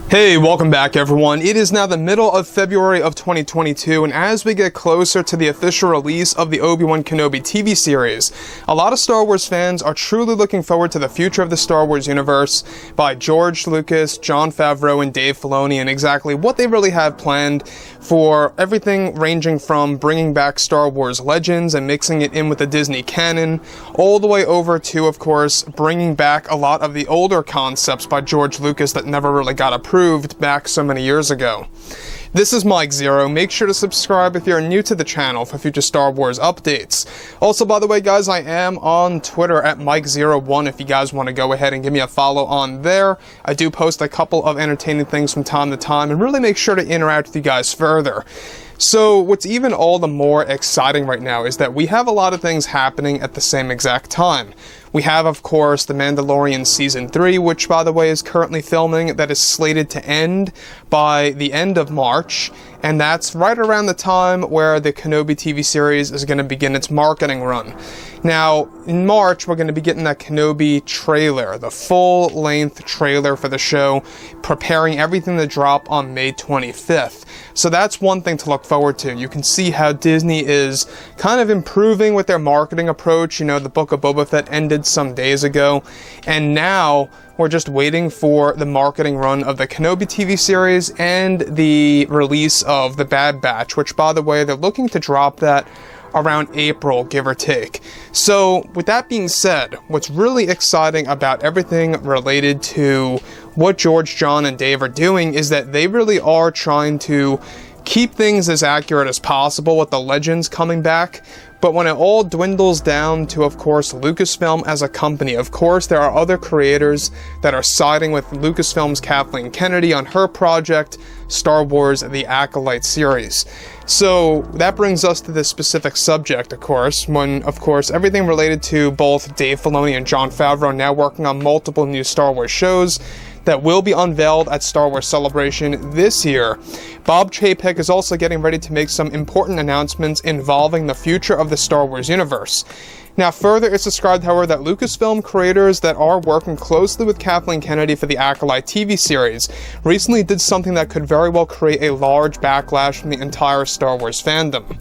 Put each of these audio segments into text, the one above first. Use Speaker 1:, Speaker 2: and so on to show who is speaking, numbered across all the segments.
Speaker 1: Hey, welcome back everyone. It is now the middle of February of 2022, and as we get closer to the official release of the Obi-Wan Kenobi TV series, a lot of Star Wars fans are truly looking forward to the future of the Star Wars universe by George Lucas, Jon Favreau, and Dave Filoni, and exactly what they really have planned for everything ranging from bringing back Star Wars Legends and mixing it in with the Disney canon, all the way over to, of course, bringing back a lot of the older concepts by George Lucas that never really got approved back so many years ago. This is Mike Zero. Make sure to subscribe if you're new to the channel for future Star Wars updates. Also, by the way, guys, I am on Twitter at Mike01 if you guys want to go ahead and give me a follow on there. I do post a couple of entertaining things from time to time and really make sure to interact with you guys further. So what's even all the more exciting right now is that we have a lot of things happening at the same exact time. We have, of course, The Mandalorian Season 3, which, by the way, is currently filming, that is slated to end by the end of March, and that's right around the time where the Kenobi TV series is going to begin its marketing run. Now, in March, we're going to be getting that Kenobi trailer, the full-length trailer for the show, preparing everything to drop on May 25th. So that's one thing to look forward to. You can see how Disney is kind of improving with their marketing approach. You know, the Book of Boba Fett ended some days ago, and now we're just waiting for the marketing run of the Kenobi TV series and the release of the Bad Batch, which, by the way, they're looking to drop that around April, give or take. So, with that being said, what's really exciting about everything related to what George, John, and Dave are doing is that they really are trying to keep things as accurate as possible with the Legends coming back. But when it all dwindles down to, of course, Lucasfilm as a company, of course, there are other creators that are siding with Lucasfilm's Kathleen Kennedy on her project, Star Wars The Acolyte series. So that brings us to this specific subject, of course, when, of course, everything related to both Dave Filoni and Jon Favreau now working on multiple new Star Wars shows that will be unveiled at Star Wars Celebration this year. Bob Chapek is also getting ready to make some important announcements involving the future of the Star Wars universe. Now, further, it's described, however, that Lucasfilm creators that are working closely with Kathleen Kennedy for the Acolyte TV series recently did something that could very well create a large backlash from the entire Star Wars fandom.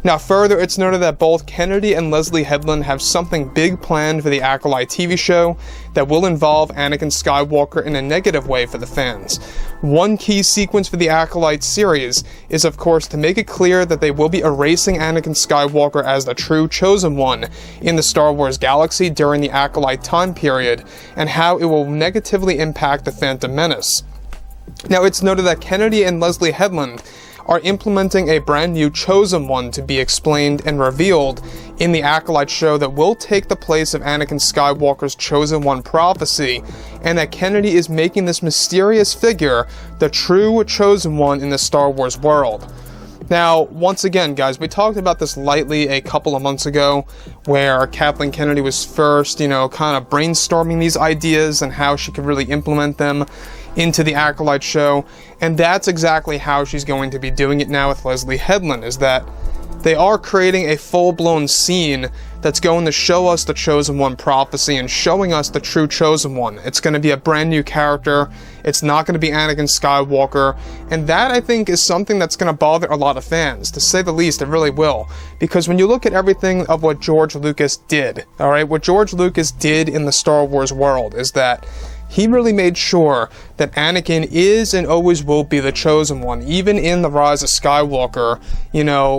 Speaker 1: Now, further, it's noted that both Kennedy and Leslie Headland have something big planned for the Acolyte TV show that will involve Anakin Skywalker in a negative way for the fans. One key sequence for the Acolyte series is, of course, to make it clear that they will be erasing Anakin Skywalker as the true chosen one in the Star Wars galaxy during the Acolyte time period, and how it will negatively impact the Phantom Menace. Now, it's noted that Kennedy and Leslie Headland are implementing a brand new Chosen One to be explained and revealed in the Acolyte show that will take the place of Anakin Skywalker's Chosen One prophecy, and that Kennedy is making this mysterious figure the true Chosen One in the Star Wars world. Now, once again, guys, we talked about this lightly a couple of months ago, where Kathleen Kennedy was first, kind of brainstorming these ideas and how she could really implement them into the Acolyte show, and that's exactly how she's going to be doing it now with Leslie Headland, is that they are creating a full-blown scene that's going to show us the Chosen One prophecy and showing us the true Chosen One. It's going to be a brand new character. It's not going to be Anakin Skywalker, and that, I think, is something that's going to bother a lot of fans, to say the least. It really will, because when you look at everything of what George Lucas did, alright, what George Lucas did in the Star Wars world is that he really made sure that Anakin is and always will be the Chosen One. Even in The Rise of Skywalker,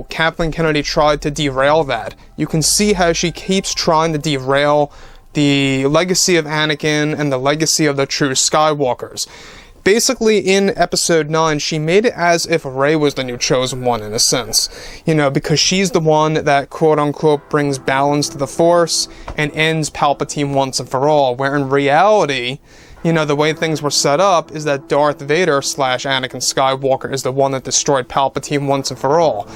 Speaker 1: Kathleen Kennedy tried to derail that. You can see how she keeps trying to derail the legacy of Anakin and the legacy of the true Skywalkers. Basically, in Episode 9, she made it as if Rey was the new Chosen One, in a sense. Because she's the one that, quote-unquote, brings balance to the Force and ends Palpatine once and for all, where in reality, the way things were set up is that Darth Vader / Anakin Skywalker is the one that destroyed Palpatine once and for all.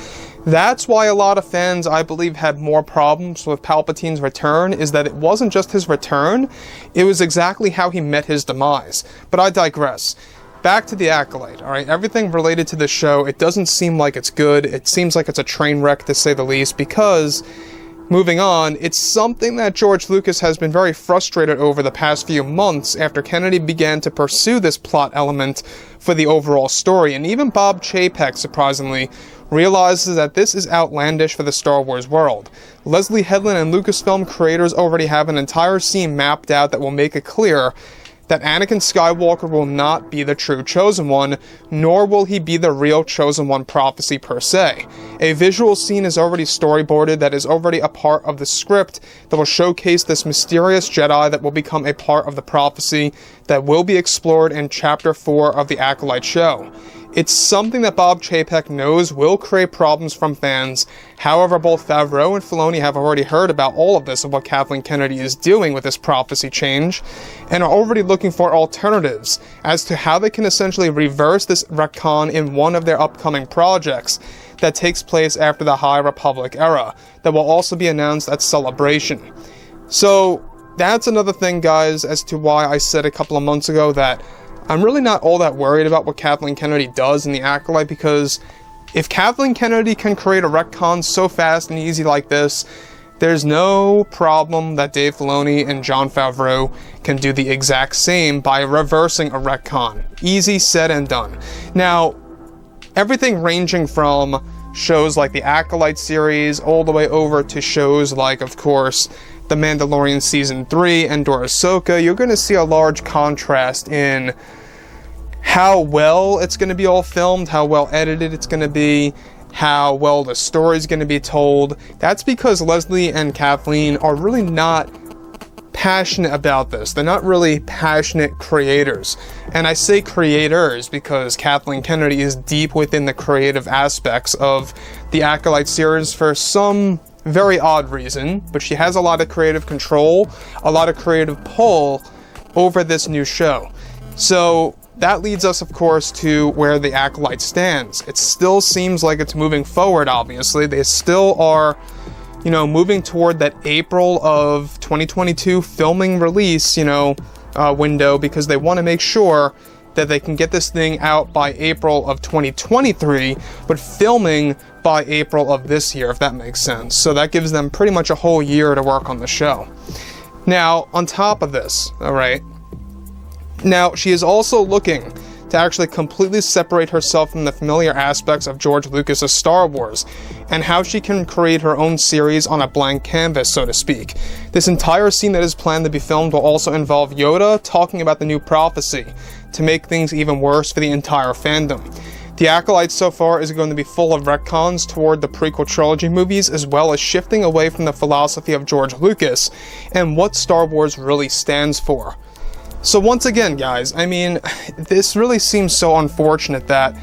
Speaker 1: That's why a lot of fans, I believe, had more problems with Palpatine's return, is that it wasn't just his return, it was exactly how he met his demise. But I digress. Back to the Acolyte, alright? Everything related to the show, it doesn't seem like it's good. It seems like it's a train wreck, to say the least, because Moving on, it's something that George Lucas has been very frustrated over the past few months after Kennedy began to pursue this plot element for the overall story, and even Bob Chapek, surprisingly, realizes that this is outlandish for the Star Wars world. Leslie Headland and Lucasfilm creators already have an entire scene mapped out that will make it clear that Anakin Skywalker will not be the true Chosen One, nor will he be the real Chosen One prophecy per se. A visual scene is already storyboarded that is already a part of the script that will showcase this mysterious Jedi that will become a part of the prophecy that will be explored in Chapter 4 of the Acolyte show. It's something that Bob Chapek knows will create problems from fans. However, both Favreau and Filoni have already heard about all of this and what Kathleen Kennedy is doing with this prophecy change, and are already looking for alternatives as to how they can essentially reverse this retcon in one of their upcoming projects that takes place after the High Republic era, that will also be announced at Celebration. So, that's another thing, guys, as to why I said a couple of months ago that I'm really not all that worried about what Kathleen Kennedy does in the Acolyte, because if Kathleen Kennedy can create a retcon so fast and easy like this, there's no problem that Dave Filoni and Jon Favreau can do the exact same by reversing a retcon. Easy said and done. Now, everything ranging from shows like the Acolyte series all the way over to shows like, of course, The Mandalorian Season 3 and Ahsoka, you're going to see a large contrast in how well it's going to be all filmed, how well edited it's going to be, how well the story's going to be told. That's because Leslie and Kathleen are really not passionate about this. They're not really passionate creators. And I say creators because Kathleen Kennedy is deep within the creative aspects of the Acolyte series for some very odd reason, but she has a lot of creative control, a lot of creative pull over this new show. So that leads us, of course, to where the Acolyte stands. It still seems like it's moving forward, obviously. They still are, moving toward that April of 2022 filming release, window, because they want to make sure that they can get this thing out by April of 2023, but filming by April of this year, if that makes sense. So that gives them pretty much a whole year to work on the show. Now, on top of this, alright, now she is also looking to actually completely separate herself from the familiar aspects of George Lucas' Star Wars, and how she can create her own series on a blank canvas, so to speak. This entire scene that is planned to be filmed will also involve Yoda talking about the new prophecy, to make things even worse for the entire fandom. The Acolyte so far is going to be full of retcons toward the prequel trilogy movies, as well as shifting away from the philosophy of George Lucas and what Star Wars really stands for. So once again, guys, I mean, this really seems so unfortunate that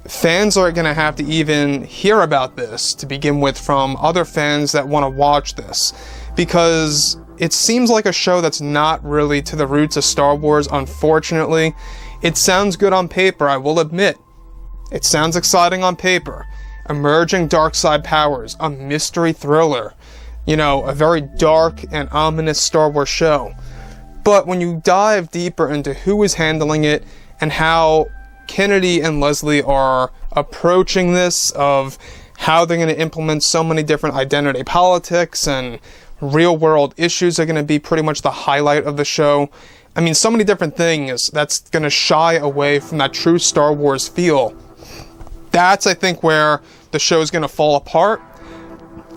Speaker 1: fans are going to have to even hear about this to begin with from other fans that want to watch this, because it seems like a show that's not really to the roots of Star Wars, unfortunately. It sounds good on paper, I will admit. It sounds exciting on paper. Emerging dark side powers, a mystery thriller, a very dark and ominous Star Wars show. But when you dive deeper into who is handling it and how Kennedy and Leslie are approaching this, of how they're going to implement so many different identity politics and real-world issues are going to be pretty much the highlight of the show. I mean, so many different things that's going to shy away from that true Star Wars feel. That's, I think, where the show is going to fall apart,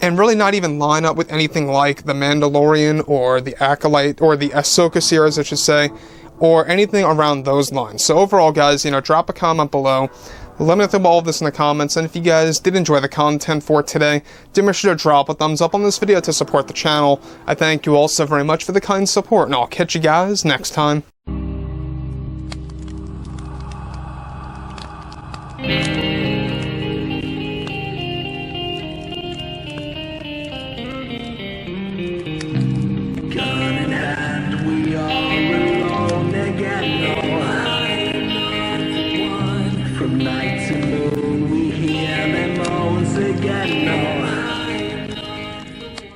Speaker 1: and really not even line up with anything like The Mandalorian or The Acolyte, or the Ahsoka series, I should say, or anything around those lines. So overall, guys, drop a comment below. Let me know about all of this in the comments, and if you guys did enjoy the content for today, do make sure to drop a thumbs up on this video to support the channel. I thank you all so very much for the kind support, and I'll catch you guys next time.